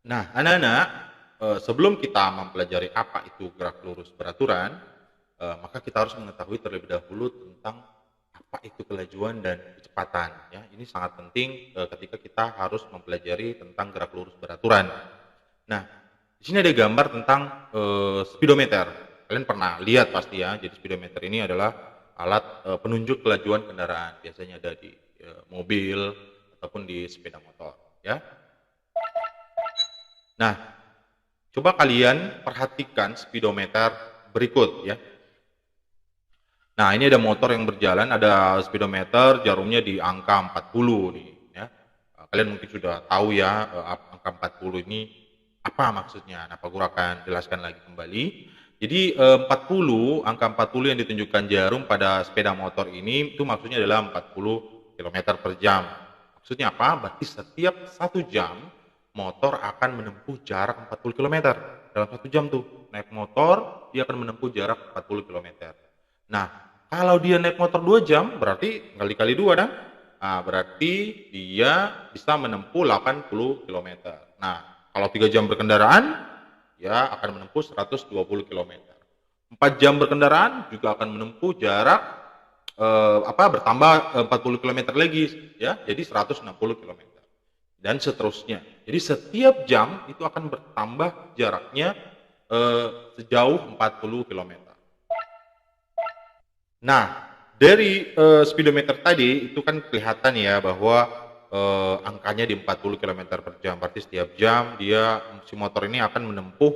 Nah, anak-anak, sebelum kita mempelajari apa itu gerak lurus beraturan, maka kita harus mengetahui terlebih dahulu tentang apa itu kelajuan dan kecepatan, ya. Ini sangat penting, ketika kita harus mempelajari tentang gerak lurus beraturan. Nah, di sini ada gambar tentang, speedometer. Kalian pernah lihat pasti ya, jadi speedometer ini adalah alat, penunjuk kelajuan kendaraan, biasanya ada di, mobil ataupun di sepeda motor, ya. Nah, coba kalian perhatikan speedometer berikut ya. Nah, ini ada motor yang berjalan, ada speedometer, jarumnya di angka 40 nih ya. Kalian mungkin sudah tahu ya, angka 40 ini apa maksudnya. Nah, Pak Guru akan jelaskan lagi kembali. Jadi, 40, angka 40 yang ditunjukkan jarum pada sepeda motor ini itu maksudnya adalah 40 kilometer per jam. Maksudnya apa? Berarti setiap 1 jam motor akan menempuh jarak 40 kilometer. Dalam 1 jam tuh, naik motor dia akan menempuh jarak 40 kilometer. Nah, kalau dia naik motor 2 jam, berarti kali-kali 2 kan? Nah, berarti dia bisa menempuh 80 kilometer. Nah, kalau 3 jam berkendaraan, dia akan menempuh 120 kilometer. 4 jam berkendaraan juga akan menempuh jarak bertambah 40 kilometer lagi ya, jadi 160 kilometer. Dan seterusnya. Jadi setiap jam itu akan bertambah jaraknya sejauh 40 kilometer. Nah, dari, speedometer tadi itu kan kelihatan ya bahwa, angkanya di 40 kilometer per jam, berarti setiap jam dia si motor ini akan menempuh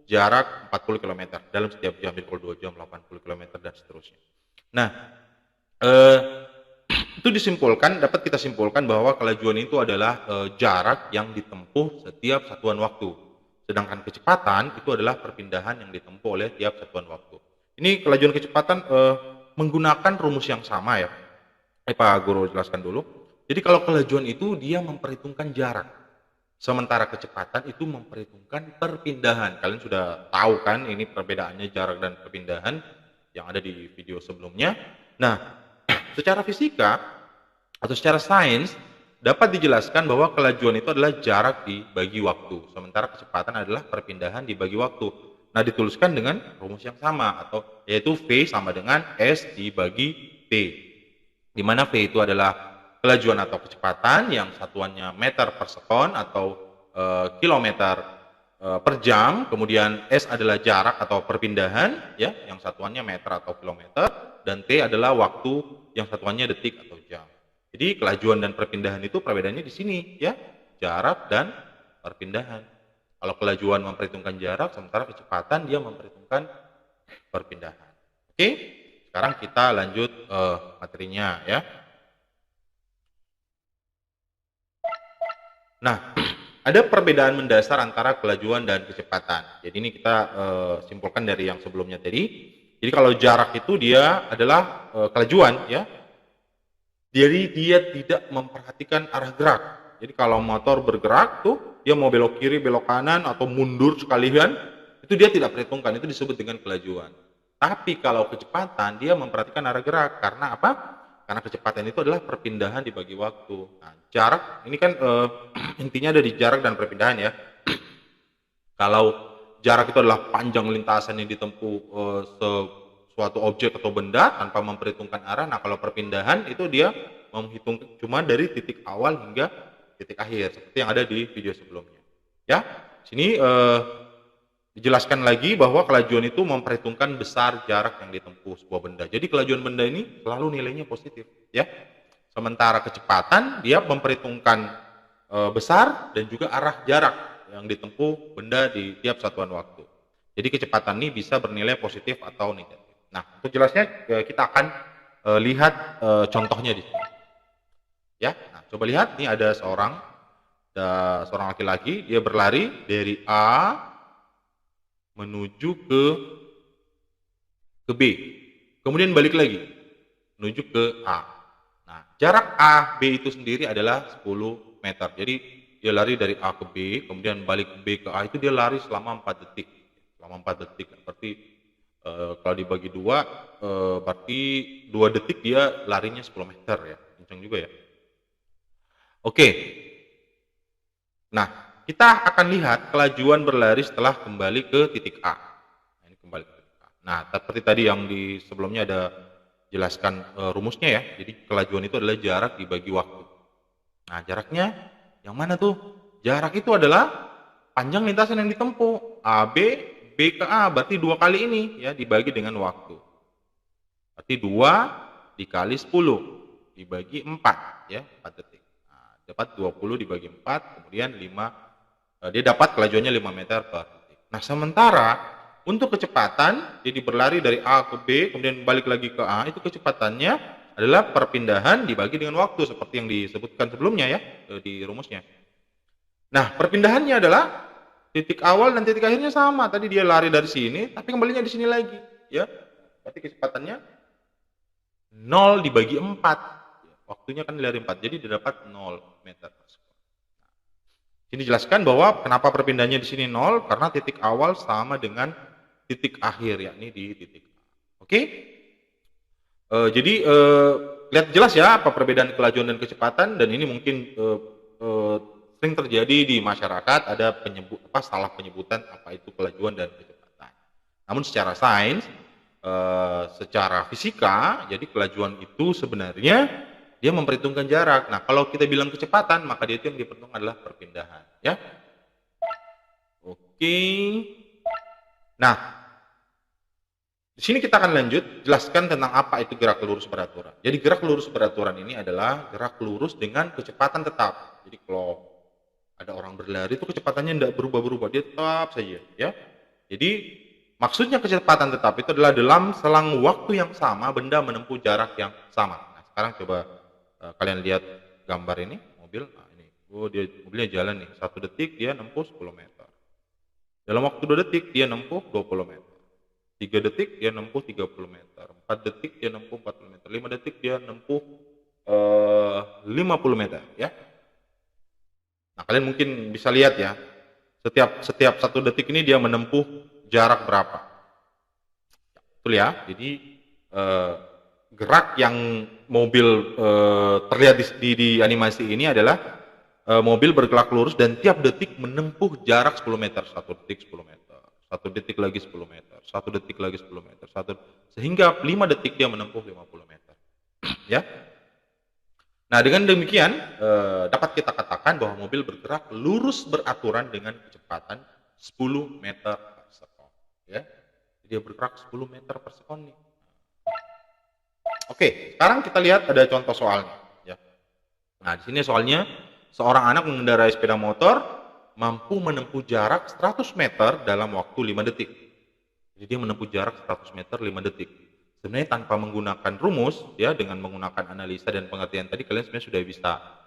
jarak 40 kilometer dalam setiap jam, jadi kalau 2 jam 80 kilometer dan seterusnya. Nah, eee, itu dapat kita simpulkan bahwa kelajuan itu adalah, jarak yang ditempuh setiap satuan waktu, sedangkan kecepatan itu adalah perpindahan yang ditempuh oleh tiap satuan waktu. Ini kelajuan kecepatan, menggunakan rumus yang sama ya. Pak Guru jelaskan dulu. Jadi kalau kelajuan itu dia memperhitungkan jarak, sementara kecepatan itu memperhitungkan perpindahan. Kalian sudah tahu kan ini perbedaannya jarak dan perpindahan yang ada di video sebelumnya. Nah, secara fisika atau secara sains dapat dijelaskan bahwa kelajuan itu adalah jarak dibagi waktu, sementara kecepatan adalah perpindahan dibagi waktu. Nah, dituliskan dengan rumus yang sama atau yaitu V sama dengan S dibagi T. Di mana V itu adalah kelajuan atau kecepatan yang satuannya meter per sekon atau kilometer per jam, kemudian S adalah jarak atau perpindahan ya yang satuannya meter atau kilometer, dan T adalah waktu yang satuannya detik atau jam. Jadi kelajuan dan perpindahan itu perbedaannya di sini ya, jarak dan perpindahan. Kalau kelajuan memperhitungkan jarak, sementara kecepatan dia memperhitungkan perpindahan. Oke, sekarang kita lanjut materinya ya. Nah, ada perbedaan mendasar antara kelajuan dan kecepatan. Jadi ini kita simpulkan dari yang sebelumnya tadi. Jadi kalau jarak itu dia adalah kelajuan ya. Jadi dia tidak memperhatikan arah gerak. Jadi kalau motor bergerak tuh dia mau belok kiri, belok kanan atau mundur sekalian, itu dia tidak perhitungkan, itu disebut dengan kelajuan. Tapi kalau kecepatan dia memperhatikan arah gerak. Karena apa? Karena kecepatan itu adalah perpindahan dibagi waktu. Nah, jarak ini kan intinya ada di jarak dan perpindahan ya. Kalau jarak itu adalah panjang lintasan yang ditempuh suatu objek atau benda tanpa memperhitungkan arah. Nah, kalau perpindahan itu dia menghitung cuma dari titik awal hingga titik akhir seperti yang ada di video sebelumnya. Ya, sini dijelaskan lagi bahwa kelajuan itu memperhitungkan besar jarak yang ditempuh sebuah benda. Jadi kelajuan benda ini selalu nilainya positif, ya. Sementara kecepatan dia memperhitungkan besar dan juga arah jarak yang ditempuh benda di tiap satuan waktu. Jadi kecepatan ini bisa bernilai positif atau negatif. Nah, untuk jelasnya kita akan lihat contohnya di sini. Ya, nah, coba lihat nih ada seorang laki-laki dia berlari dari A menuju ke B, kemudian balik lagi menuju ke A. Nah, jarak A B itu sendiri adalah 10 meter. Jadi dia lari dari A ke B, kemudian balik ke B ke A itu dia lari selama 4 detik. Selama 4 detik. Berarti kalau dibagi 2 berarti 2 detik dia larinya 10 meter ya. Kencang juga ya. Oke. Nah, kita akan lihat kelajuan berlari setelah kembali ke titik A. Nah, ini kembali ke titik A. Nah, seperti tadi yang di sebelumnya ada jelaskan rumusnya ya. Jadi kelajuan itu adalah jarak dibagi waktu. Nah, jaraknya yang mana tuh? Jarak itu adalah panjang lintasan yang ditempuh. AB, B ke A, berarti 2 kali ini ya dibagi dengan waktu. Berarti 2 dikali 10 dibagi 4 ya, 4 detik. Nah, dapat 20 dibagi 4, kemudian 5, dia dapat kelajuannya 5 meter per detik. Nah, sementara untuk kecepatan, jadi berlari dari A ke B, kemudian balik lagi ke A, itu kecepatannya adalah perpindahan dibagi dengan waktu, seperti yang disebutkan sebelumnya ya, di rumusnya. Nah, perpindahannya adalah titik awal dan titik akhirnya sama. Tadi dia lari dari sini, tapi kembalinya di sini lagi, ya. Berarti kecepatannya 0 dibagi 4. Waktunya kan lari 4, jadi dia dapat 0 meter per sekon. Ini jelaskan bahwa kenapa perpindahannya di sini 0, karena titik awal sama dengan titik akhir, yakni di titik A. Oke? Jadi lihat jelas ya apa perbedaan kelajuan dan kecepatan, dan ini mungkin sering terjadi di masyarakat, ada salah penyebutan apa itu kelajuan dan kecepatan. Namun secara sains, secara fisika, jadi kelajuan itu sebenarnya dia memperhitungkan jarak. Nah, kalau kita bilang kecepatan, maka dia itu yang diperhitungkan adalah perpindahan, ya. Oke. Nah, di sini kita akan lanjut jelaskan tentang apa itu gerak lurus beraturan. Jadi gerak lurus beraturan ini adalah gerak lurus dengan kecepatan tetap. Jadi kalau ada orang berlari itu kecepatannya tidak berubah-berubah, dia tetap saja, ya. Jadi maksudnya kecepatan tetap itu adalah dalam selang waktu yang sama benda menempuh jarak yang sama. Nah, sekarang coba kalian lihat gambar ini, mobil. Nah, ini, mobilnya jalan nih. 1 detik dia nempuh 10 meter. Dalam waktu 2 detik dia nempuh 20 meter. 3 detik dia nempuh 30 meter. 4 detik dia nempuh 40 meter. 5 detik dia nempuh 50 meter, ya. Nah, kalian mungkin bisa lihat ya, setiap 1 detik ini dia menempuh jarak berapa. Betul ya? Jadi gerak yang mobil terlihat di animasi ini adalah mobil bergerak lurus dan tiap detik menempuh jarak 10 meter. 1 detik 10 meter, 1 detik lagi 10 meter, 1 detik lagi 10 meter, sehingga 5 detik dia menempuh 50 meter. Ya. Nah, dengan demikian dapat kita katakan bahwa mobil bergerak lurus beraturan dengan kecepatan 10 meter per sekon. Ya. Dia bergerak 10 meter per sekon nih. Oke, sekarang kita lihat ada contoh soalnya. Ya. Nah, di sini soalnya seorang anak mengendarai sepeda motor mampu menempuh jarak 100 meter dalam waktu 5 detik. Jadi dia menempuh jarak 100 meter 5 detik. Sebenarnya tanpa menggunakan rumus, ya, dengan menggunakan analisa dan pengertian tadi, kalian sebenarnya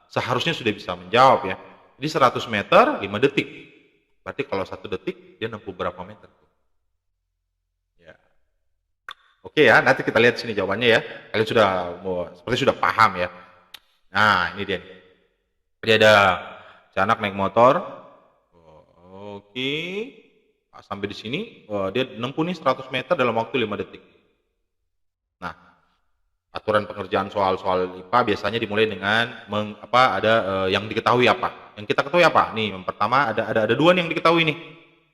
seharusnya sudah bisa menjawab ya. Jadi 100 meter 5 detik. Berarti kalau 1 detik dia menempuh berapa meter? Ya. Oke ya, nanti kita lihat sini jawabannya ya. Kalian seperti sudah paham ya. Nah, ini dia. Jadi ada anak naik motor. Oke. Sampai di sini dia menempuh nih 100 meter dalam waktu 5 detik. Nah, aturan pengerjaan soal-soal IPA biasanya dimulai dengan yang diketahui apa. Yang kita ketahui apa? Nih, yang pertama ada 2 nih yang diketahui nih.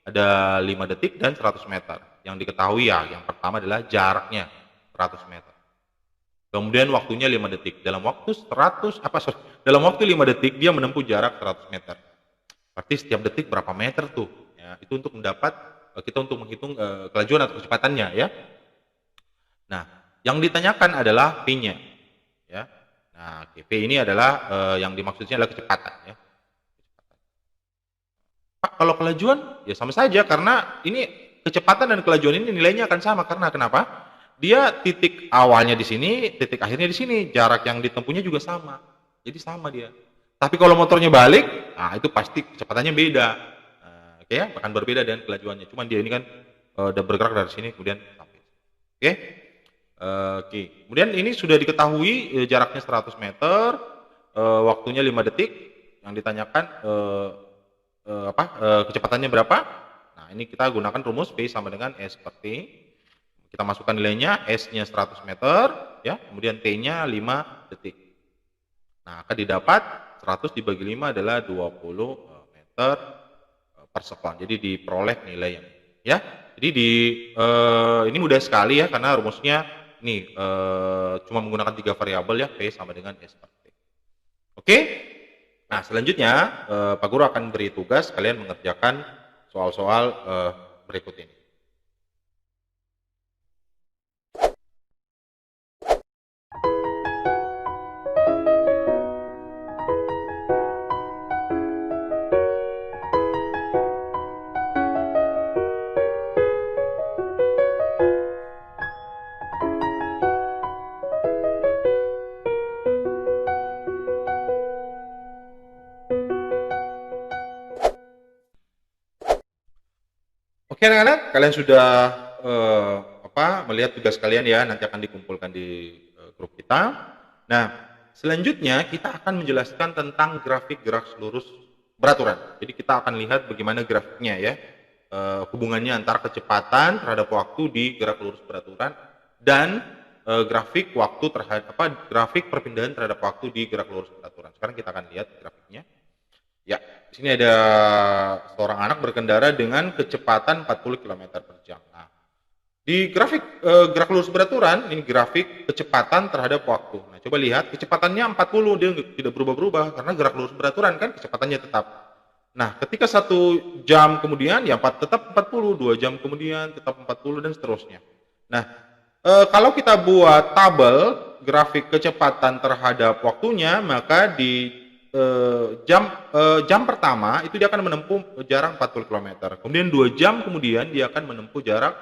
Ada 5 detik dan 100 meter. Yang diketahui ya, yang pertama adalah jaraknya 100 meter. Kemudian waktunya 5 detik. Dalam waktu 5 detik dia menempuh jarak 100 meter. Berarti setiap detik berapa meter tuh? Ya, itu untuk menghitung kelajuan atau kecepatannya ya. Nah, yang ditanyakan adalah P-nya. Ya. Nah, P ini adalah yang dimaksudnya adalah kecepatan ya. Pak, kalau kelajuan ya sama saja, karena ini kecepatan dan kelajuan ini nilainya akan sama. Karena kenapa? Dia titik awalnya di sini, titik akhirnya di sini, jarak yang ditempuhnya juga sama. Jadi sama dia. Tapi kalau motornya balik, nah itu pasti kecepatannya beda. Oke ya, bahkan berbeda dengan kelajuannya. Cuman dia ini kan udah bergerak dari sini kemudian sampai. Oke. Oke. Kemudian ini sudah diketahui jaraknya 100 meter, waktunya 5 detik. Yang ditanyakan kecepatannya berapa? Nah, ini kita gunakan rumus V sama dengan S per T. Kita masukkan nilainya, S-nya 100 meter, ya, kemudian T-nya 5 detik. Nah, akan didapat 100 dibagi 5 adalah 20 meter meter per sekon. Jadi diperoleh nilai yang ya. Jadi ini mudah sekali ya karena rumusnya nih cuma menggunakan 3 variabel ya, P sama dengan S per T. Oke? Nah, selanjutnya Pak Guru akan beri tugas kalian mengerjakan soal-soal berikut ini. Oke anak-anak, kalian sudah melihat tugas kalian ya, nanti akan dikumpulkan di grup kita. Nah, selanjutnya kita akan menjelaskan tentang grafik gerak lurus beraturan. Jadi kita akan lihat bagaimana grafiknya ya, hubungannya antara kecepatan terhadap waktu di gerak lurus beraturan dan grafik waktu terhadap grafik perpindahan terhadap waktu di gerak lurus beraturan. Sekarang kita akan lihat grafiknya. Ya, di sini ada seorang anak berkendara dengan kecepatan 40 km per jam. Nah, di grafik gerak lurus beraturan, ini grafik kecepatan terhadap waktu. Nah, coba lihat kecepatannya 40, dia tidak berubah-berubah karena gerak lurus beraturan kan kecepatannya tetap. Nah, ketika 1 jam kemudian ya tetap 40, 2 jam kemudian tetap 40 dan seterusnya. Nah, kalau kita buat tabel grafik kecepatan terhadap waktunya, maka di jam pertama itu dia akan menempuh jarak 40 km. Kemudian 2 jam kemudian dia akan menempuh jarak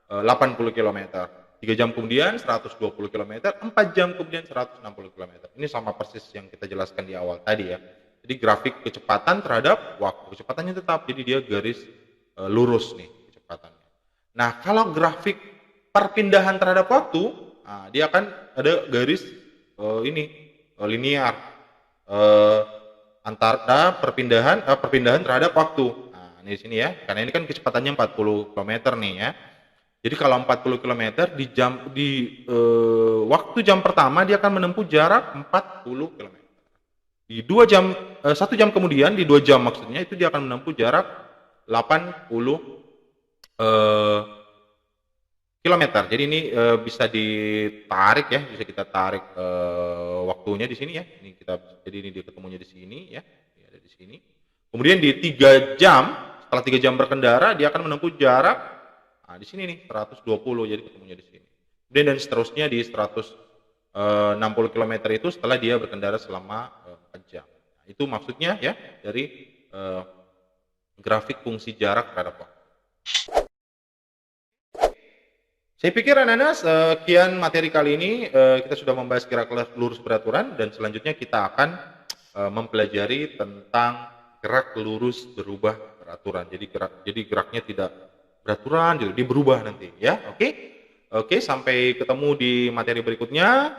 80 km. 3 jam kemudian 120 km, 4 jam kemudian 160 km. Ini sama persis yang kita jelaskan di awal tadi ya. Jadi grafik kecepatan terhadap waktu. Kecepatannya tetap, jadi dia garis lurus nih kecepatannya. Nah, kalau grafik perpindahan terhadap waktu, nah, dia akan ada garis linear antara perpindahan terhadap waktu. Nah, ini di sini ya. Karena ini kan kecepatannya 40 km nih ya. Jadi kalau 40 km di waktu jam pertama dia akan menempuh jarak 40 km. Di 2 jam 1 jam kemudian di 2 jam maksudnya itu dia akan menempuh jarak 80 kilometer. Jadi ini bisa ditarik ya, bisa kita tarik waktunya di sini ya. Ini jadi ini dia ketemunya di sini ya. Ini ada di sini. Kemudian di 3 jam, setelah 3 jam berkendara dia akan menempuh jarak di sini nih 120, jadi ketemunya di sini. Kemudian dan seterusnya di 160 km itu setelah dia berkendara selama 4 jam. Nah, itu maksudnya ya dari grafik fungsi jarak terhadap waktu. Saya pikir anak-anak sekian materi kali ini kita sudah membahas gerak lurus beraturan dan selanjutnya kita akan mempelajari tentang gerak lurus berubah beraturan. Jadi geraknya tidak beraturan, jadi berubah nanti ya. Oke, sampai ketemu di materi berikutnya.